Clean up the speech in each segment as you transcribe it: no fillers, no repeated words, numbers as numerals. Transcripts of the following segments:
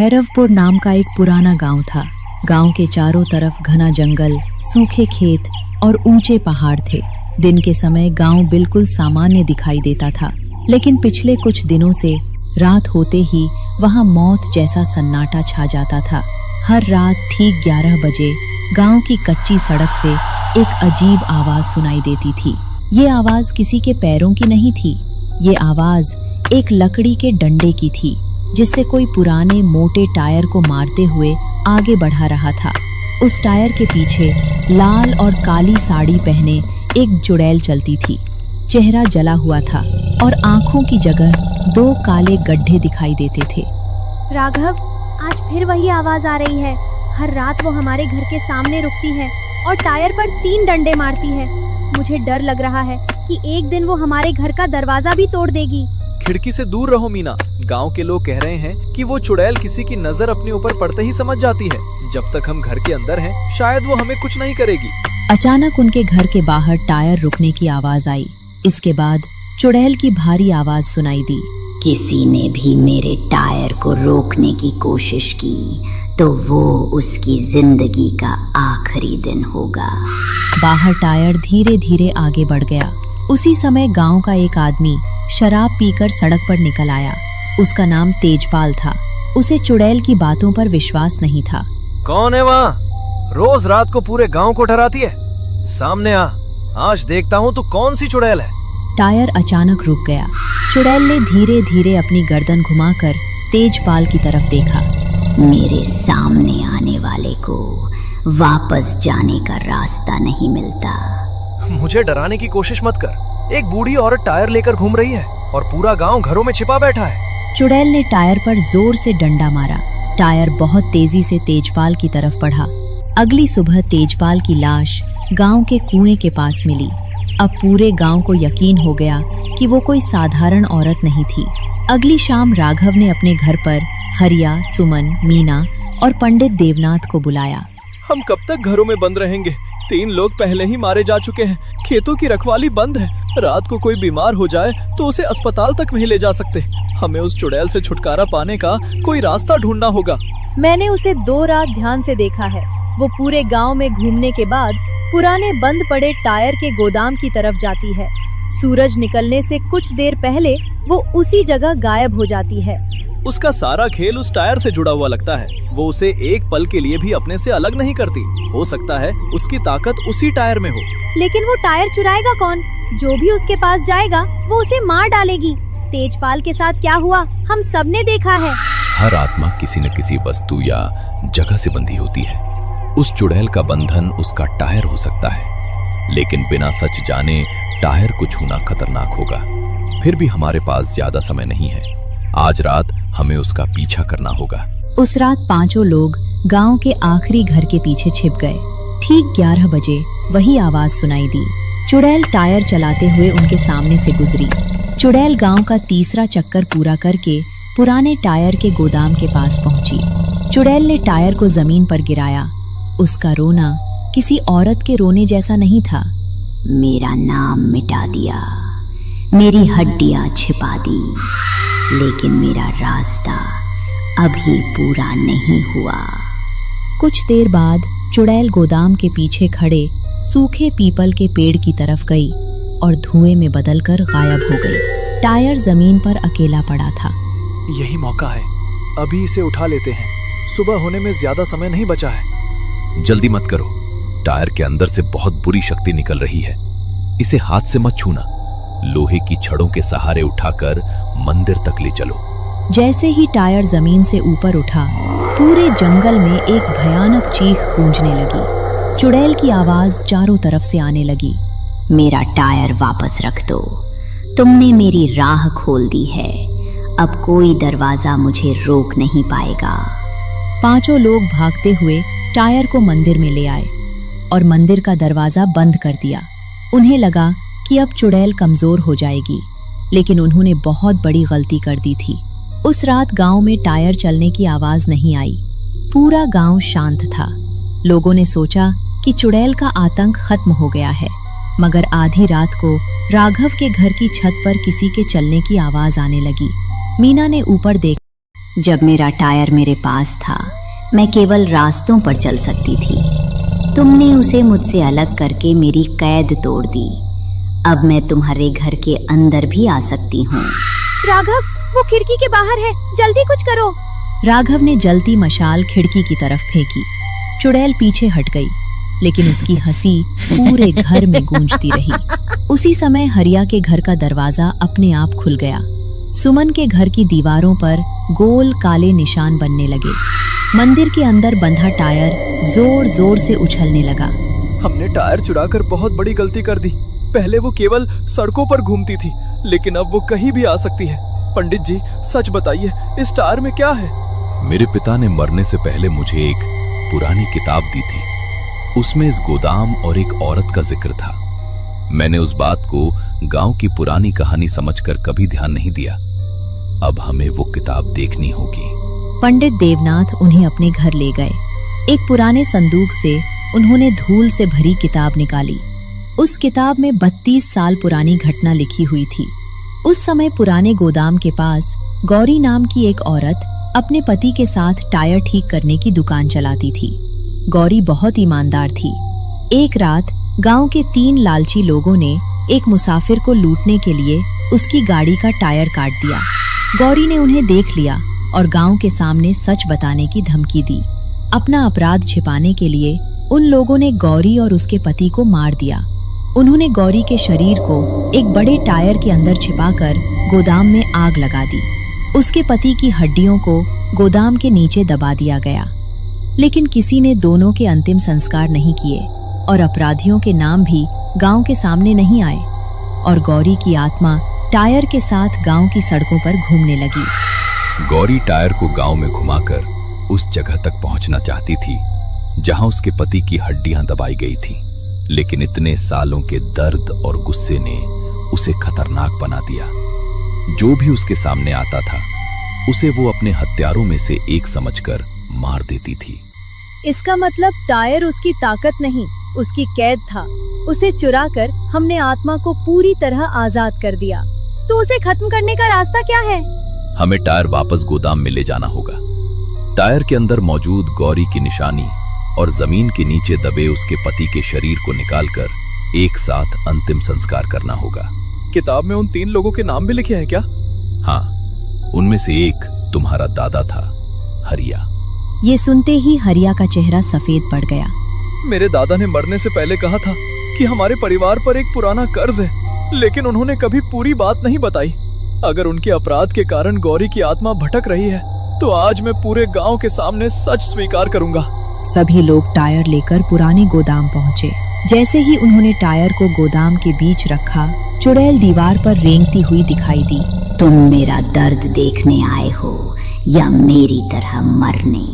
भैरवपुर नाम का एक पुराना गांव था। गांव के चारों तरफ घना जंगल, सूखे खेत और ऊंचे पहाड़ थे। दिन के समय गांव बिल्कुल सामान्य दिखाई देता था, लेकिन पिछले कुछ दिनों से रात होते ही वहां मौत जैसा सन्नाटा छा जाता था। हर रात ठीक 11 बजे गांव की कच्ची सड़क से एक अजीब आवाज सुनाई देती थी। ये आवाज किसी के पैरों की नहीं थी। ये आवाज एक लकड़ी के डंडे की थी, जिससे कोई पुराने मोटे टायर को मारते हुए आगे बढ़ा रहा था। उस टायर के पीछे लाल और काली साड़ी पहने एक चुड़ैल चलती थी। चेहरा जला हुआ था और आंखों की जगह 2 काले गड्ढे दिखाई देते थे। राघव, आज फिर वही आवाज आ रही है। हर रात वो हमारे घर के सामने रुकती है और टायर पर 3 डंडे मारती है। मुझे डर लग रहा है कि एक दिन वो हमारे घर का दरवाजा भी तोड़ देगी। खिड़की से दूर रहो मीना। गांव के लोग कह रहे हैं कि वो चुड़ैल किसी की नजर अपने ऊपर पड़ते ही समझ जाती है। जब तक हम घर के अंदर हैं, शायद वो हमें कुछ नहीं करेगी। अचानक उनके घर के बाहर टायर रुकने की आवाज आई। इसके बाद चुड़ैल की भारी आवाज सुनाई दी। किसी ने भी मेरे टायर को रोकने की कोशिश की तो वो उसकी जिंदगी का आखिरी दिन होगा। बाहर टायर धीरे धीरे आगे बढ़ गया। उसी समय गांव का एक आदमी शराब पीकर सड़क पर निकल आया। उसका नाम तेजपाल था। उसे चुड़ैल की बातों पर विश्वास नहीं था। कौन है वहाँ? रोज रात को पूरे गांव को डराती है। सामने आ, आज देखता हूँ तू कौन सी चुड़ैल है। टायर अचानक रुक गया। चुड़ैल ने धीरे धीरे अपनी गर्दन घुमाकर तेजपाल की तरफ देखा। मेरे सामने आने वाले को वापस जाने का रास्ता नहीं मिलता। मुझे डराने की कोशिश मत कर। एक बूढ़ी औरत टायर लेकर घूम रही है और पूरा गांव घरों में छिपा बैठा है। चुड़ैल ने टायर पर जोर से डंडा मारा। टायर बहुत तेजी से तेजपाल की तरफ बढ़ा। अगली सुबह तेजपाल की लाश गांव के कुएं के पास मिली। अब पूरे गांव को यकीन हो गया कि वो कोई साधारण औरत नहीं थी। अगली शाम राघव ने अपने घर पर हरिया, सुमन, मीना और पंडित देवनाथ को बुलाया। हम कब तक घरों में बंद रहेंगे? 3 लोग पहले ही मारे जा चुके हैं। खेतों की रखवाली बंद है। रात को कोई बीमार हो जाए तो उसे अस्पताल तक नहीं ले जा सकते। हमें उस चुड़ैल से छुटकारा पाने का कोई रास्ता ढूंढना होगा। मैंने उसे 2 रात ध्यान से देखा है। वो पूरे गांव में घूमने के बाद पुराने बंद पड़े टायर के गोदाम की तरफ जाती है। सूरज निकलने से कुछ देर पहले वो उसी जगह गायब हो जाती है। उसका सारा खेल उस टायर से जुड़ा हुआ लगता है। वो उसे एक पल के लिए भी अपने से अलग नहीं करती। हो सकता है उसकी ताकत उसी टायर में हो। लेकिन वो टायर चुराएगा कौन? जो भी उसके पास जाएगा वो उसे मार डालेगी। तेजपाल के साथ क्या हुआ हम सब ने देखा है। हर आत्मा किसी न किसी वस्तु या जगह से बंधी होती है। उस चुड़ैल का बंधन उसका टायर हो सकता है, लेकिन बिना सच जाने टायर को छूना खतरनाक होगा। फिर भी हमारे पास ज्यादा समय नहीं है। आज रात हमें उसका पीछा करना होगा। उस रात 5 लोग गांव के आखिरी घर के पीछे छिप गए। ठीक 11 बजे वही आवाज सुनाई दी। चुड़ैल टायर चलाते हुए उनके सामने से गुजरी। चुड़ैल गांव का तीसरा चक्कर पूरा करके पुराने टायर के गोदाम के पास पहुंची। चुड़ैल ने टायर को जमीन पर गिराया। उसका रोना किसी औरत के रोने जैसा नहीं था। मेरा नाम मिटा दिया, मेरी हड्डियां छिपा दी, लेकिन मेरा रास्ता अभी पूरा नहीं हुआ। कुछ देर बाद चुड़ैल गोदाम के पीछे खड़े सूखे पीपल के पेड़ की तरफ गई और धुएं में बदलकर गायब हो गई। टायर जमीन पर अकेला पड़ा था। यही मौका है, अभी इसे उठा लेते हैं। सुबह होने में ज्यादा समय नहीं बचा है। जल्दी मत करो, टायर के अंदर से बहुत बुरी शक्ति निकल रही है। इसे हाथ से मत छूना। लोहे की छड़ों के सहारे उठाकर मंदिर तक ले चलो। जैसे ही टायर जमीन से ऊपर उठा, पूरे जंगल में एक भयानक चीख गूंजने लगी। चुड़ैल की आवाज चारों तरफ से आने लगी। मेरा टायर वापस रख दो। तुमने मेरी राह खोल दी है। अब कोई दरवाजा मुझे रोक नहीं पाएगा। 5 लोग भागते हुए टायर को मंदिर में ले आए और मंदिर का दरवाजा बंद कर दिया। उन्हें लगा कि अब चुड़ैल कमजोर हो जाएगी, लेकिन उन्होंने बहुत बड़ी गलती कर दी थी। उस रात गांव में टायर चलने की आवाज नहीं आई। पूरा गांव शांत था। लोगों ने सोचा कि चुड़ैल का आतंक खत्म हो गया है, मगर आधी रात को राघव के घर की छत पर किसी के चलने की आवाज आने लगी। मीना ने ऊपर देखा। जब मेरा टायर मेरे पास था, मैं केवल रास्तों पर चल सकती थी। तुमने उसे मुझसे अलग करके मेरी कैद तोड़ दी। अब मैं तुम्हारे घर के अंदर भी आ सकती हूँ। राघव, वो खिड़की के बाहर है, जल्दी कुछ करो। राघव ने जलती मशाल खिड़की की तरफ फेंकी। चुड़ैल पीछे हट गई, लेकिन उसकी हंसी पूरे घर में गूंजती रही। उसी समय हरिया के घर का दरवाजा अपने आप खुल गया। सुमन के घर की दीवारों पर गोल काले निशान बनने लगे। मंदिर के अंदर बंधा टायर जोर जोर से उछलने लगा। हमने टायर चुराकर बहुत बड़ी गलती कर दी। पहले वो केवल सड़कों पर घूमती थी, लेकिन अब वो कहीं भी आ सकती है। पंडित जी, सच बताइए, इस टायर में क्या है? मेरे पिता ने मरने से पहले मुझे एक पुरानी किताब दी थी। उसमें इस गोदाम और एक औरत का जिक्र था। मैंने उस बात को गांव की पुरानी कहानी समझकर कभी ध्यान नहीं दिया। अब हमें वो किताब देखनी होगी। पंडित देवनाथ उन्हें अपने घर ले गए। एक पुराने संदूक से उन्होंने धूल से भरी किताब निकाली। उस किताब में 32 साल पुरानी घटना लिखी हुई थी। उस समय पुराने गोदाम के पास गौरी नाम की एक औरत अपने पति के साथ टायर ठीक करने की दुकान चलाती थी। गौरी बहुत ईमानदार थी। एक रात गांव के 3 लालची लोगों ने एक मुसाफिर को लूटने के लिए उसकी गाड़ी का टायर काट दिया। गौरी ने उन्हें देख लिया और गांव के सामने सच बताने की धमकी दी। अपना अपराध छिपाने के लिए उन लोगों ने गौरी और उसके पति को मार दिया। उन्होंने गौरी के शरीर को एक बड़े टायर के अंदर छिपाकर गोदाम में आग लगा दी। उसके पति की हड्डियों को गोदाम के नीचे दबा दिया गया, लेकिन किसी ने दोनों के अंतिम संस्कार नहीं किए और अपराधियों के नाम भी गांव के सामने नहीं आए और गौरी की आत्मा टायर के साथ गांव की सड़कों पर घूमने लगी। गौरी टायर को गांव में घुमाकर उस जगह तक पहुंचना चाहती थी जहां उसके पति की हड्डियां दबाई गई थी, लेकिन इतने सालों के दर्द और गुस्से ने उसे खतरनाक बना दिया। जो भी उसके सामने आता था उसे वो अपने हत्यारों में से एक समझकर मार देती थी। इसका मतलब टायर उसकी ताकत नहीं, उसकी कैद था। उसे चुराकर हमने आत्मा को पूरी तरह आजाद कर दिया। तो उसे खत्म करने का रास्ता क्या है? हमें टायर वापस गोदाम में ले जाना होगा। टायर के अंदर मौजूद गौरी की निशानी और जमीन के नीचे दबे उसके पति के शरीर को निकालकर एक साथ अंतिम संस्कार करना होगा। किताब में उन 3 लोगों के नाम भी लिखे हैं क्या? हाँ, उनमें से एक तुम्हारा दादा था, हरिया। ये सुनते ही हरिया का चेहरा सफेद पड़ गया। मेरे दादा ने मरने से पहले कहा था कि हमारे परिवार पर एक पुराना कर्ज है, लेकिन उन्होंने कभी पूरी बात नहीं बताई। अगर उनके अपराध के कारण गौरी की आत्मा भटक रही है, तो आज मैं पूरे गांव के सामने सच स्वीकार करूंगा। सभी लोग टायर लेकर पुराने गोदाम पहुंचे। जैसे ही उन्होंने टायर को गोदाम के बीच रखा, चुड़ैल दीवार पर रेंगती हुई दिखाई दी। तुम मेरा दर्द देखने आए हो या मेरी तरह मरने?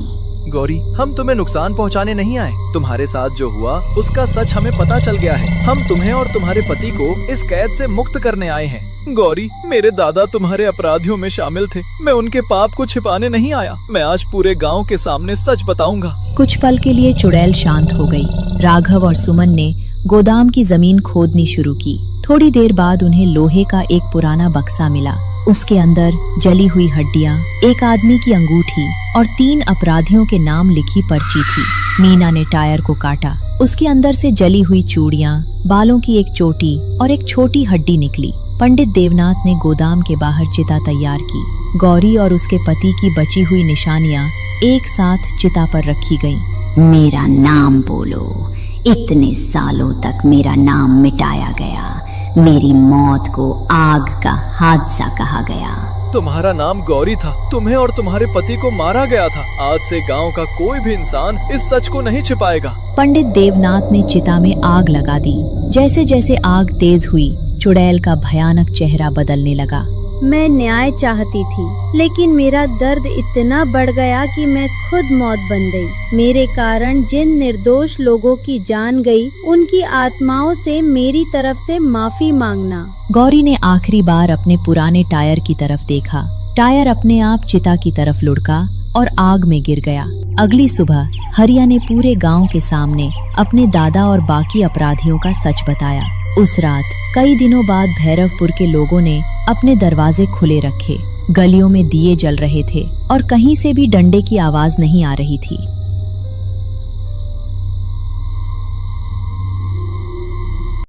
गौरी, हम तुम्हें नुकसान पहुंचाने नहीं आए। तुम्हारे साथ जो हुआ उसका सच हमें पता चल गया है। हम तुम्हें और तुम्हारे पति को इस कैद से मुक्त करने आए हैं। गौरी, मेरे दादा तुम्हारे अपराधियों में शामिल थे। मैं उनके पाप को छिपाने नहीं आया। मैं आज पूरे गांव के सामने सच बताऊंगा। कुछ पल के लिए चुड़ैल शांत हो गई। राघव और सुमन ने गोदाम की जमीन खोदनी शुरू की। थोड़ी देर बाद उन्हें लोहे का एक पुराना बक्सा मिला। उसके अंदर जली हुई हड्डियां, एक आदमी की अंगूठी और 3 अपराधियों के नाम लिखी पर्ची थी। मीना ने टायर को काटा। उसके अंदर से जली हुई चूड़ियां, बालों की एक चोटी और एक छोटी हड्डी निकली। पंडित देवनाथ ने गोदाम के बाहर चिता तैयार की। गौरी और उसके पति की बची हुई निशानियां एक साथ चिता पर रखी गईं। मेरा नाम बोलो। इतने सालों तक मेरा नाम मिटाया गया। मेरी मौत को आग का हादसा कहा गया। तुम्हारा नाम गौरी था। तुम्हें और तुम्हारे पति को मारा गया था। आज से गांव का कोई भी इंसान इस सच को नहीं छिपाएगा। पंडित देवनाथ ने चिता में आग लगा दी। जैसे जैसे आग तेज हुई, चुड़ैल का भयानक चेहरा बदलने लगा। मैं न्याय चाहती थी, लेकिन मेरा दर्द इतना बढ़ गया कि मैं खुद मौत बन गई। मेरे कारण जिन निर्दोष लोगों की जान गई, उनकी आत्माओं से मेरी तरफ से माफी मांगना। गौरी ने आखिरी बार अपने पुराने टायर की तरफ देखा। टायर अपने आप चिता की तरफ लुढ़का और आग में गिर गया। अगली सुबह हरिया ने पूरे गांव के सामने अपने दादा और बाकी अपराधियों का सच बताया। उस रात कई दिनों बाद भैरवपुर के लोगों ने अपने दरवाजे खुले रखे। गलियों में दिए जल रहे थे और कहीं से भी डंडे की आवाज नहीं आ रही थी।